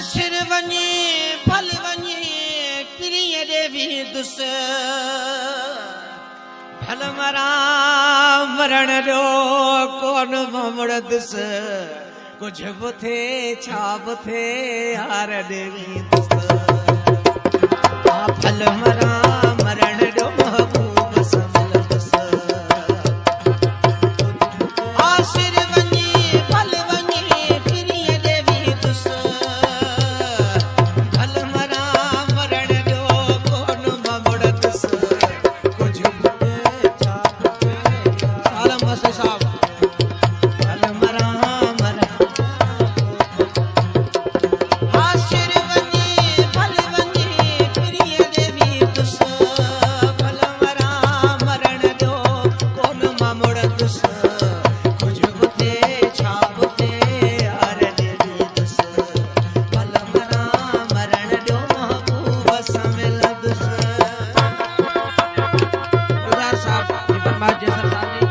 सिर वञी फल वञी पिरीअ देवी दुस भल मरा मरण जो कोन मुड़ दुस कुछ बि थे छा बि थे यार देवी दुस फल मरा मरण जो महबूब समल दुस सिर वञी फल वञी पिरीअ देवी दुस भल मरा मरण जो कोन मुड़ दुस कुछ बि छा सालम मसे साहब भल मरा मरण सिर वञी फल वञी पिरीअ देवी दुस भल मरा मरण जो कोन मुड़ दुस कुछ बि थे छा बि थे यार देवी दुस भल मरा मरण जो महबूब सां मिल दुस गुज़ार साहब जी फरमाइश जैसर साहब जी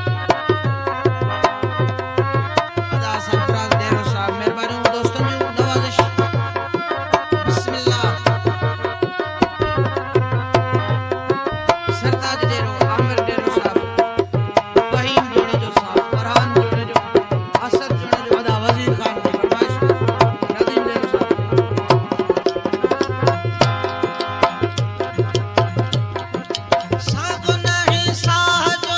अदा सरफराज डेरो साहब मेहरबानी दोस्तों जी नवाजिश बिस्मिल्लाह सरताज डेरो आमिर डेरो साहब वहीम जोड़े जो साहब फरहान जोड़े जो असद जोड़े जो अदा वजीर खान की फरमाइश नदीम डेरो साहब सागो नहीं साह जो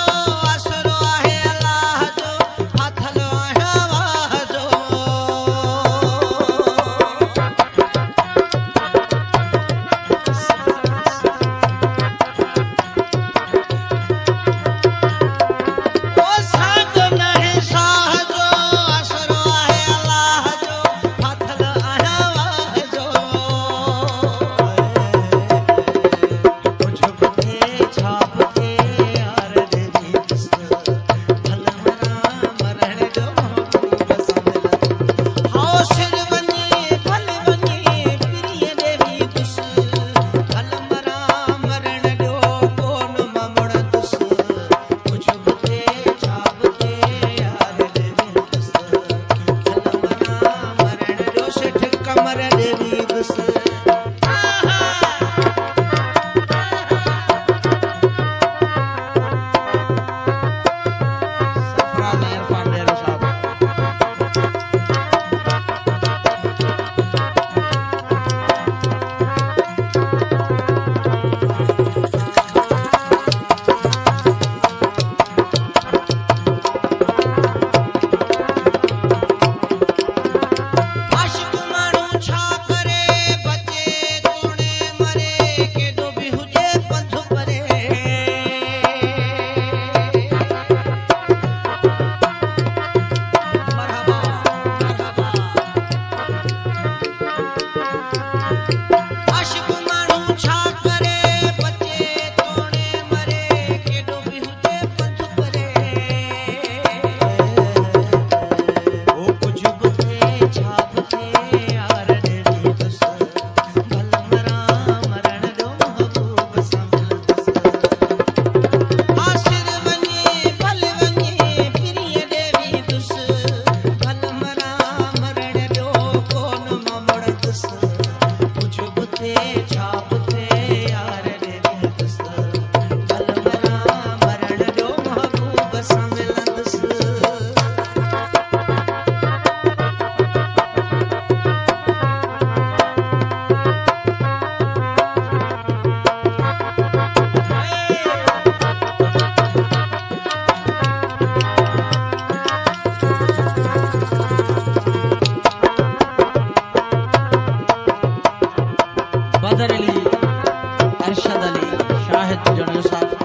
असरो आहे अल्लाह जो हाथलो आहे वाह जो ओ सागो नहीं साह जो असरो आहे अल्लाह जो हाथलो आहे वाह जो कुछ बि थे छा बि थे यार देवी दुस भल मरा मरण जो महबूब सां मिल सिर वञी फल वञी पिरीअ देवी दुस भल मरा मरण जो कोन मुड़ दुस कुछ बि थे छा बि थे यार देवी दुस भल मरा मरण जो सेठ कमर देवी दुस सरफराज इरफान डेरो साहब आशिक माण्हू छा करे बचे कोणे मरे केॾो बि हुजे पंथ परे मरहबा मरहबा आशिक माण्हू छा करे बचे कोणे मरे केॾो बि हुजे पंथ परे ओ कुछ बि थे छा बि थे यार देवी दुस भल मरा मरण जो महबूब सां मिल दुस सिर वञी फल वञी पिरीअ देवी दुस भल मरा मरण जो कोन मुड़ दुस कुछ बि थे छा बि थे यार देवी दुस भल मरा मरण जो महबूब सां मिल दुस बदर अली अरशद अली शाहिद जोड़े साहब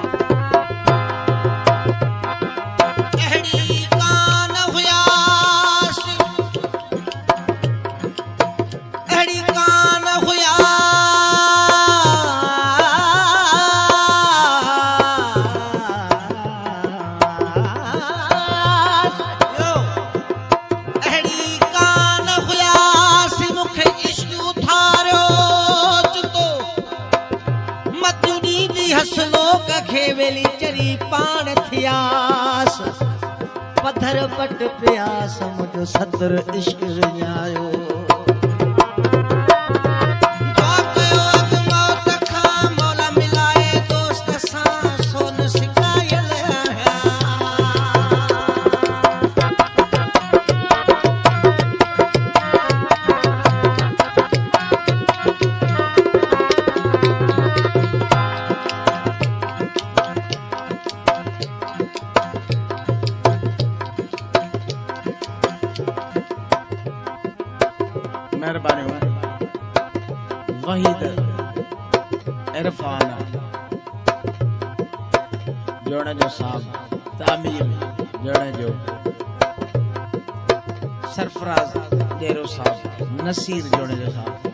अहिड़ी कान हुयास अहिड़ी कान हुयास अहिड़ी कान हुयास मूंखे इश्क उथारियो जुतो मतियूं ॾींदी हसलोक खे वेली चरी पाण थियास पत्थर पट पियास मुंहिंजो सतर इश्क विञायो महिरबानी वहीद इरफान जोड़े जो साहब तामीर जोड़े जो सरफराज डेरो साहब नसीर जोड़े जो साहब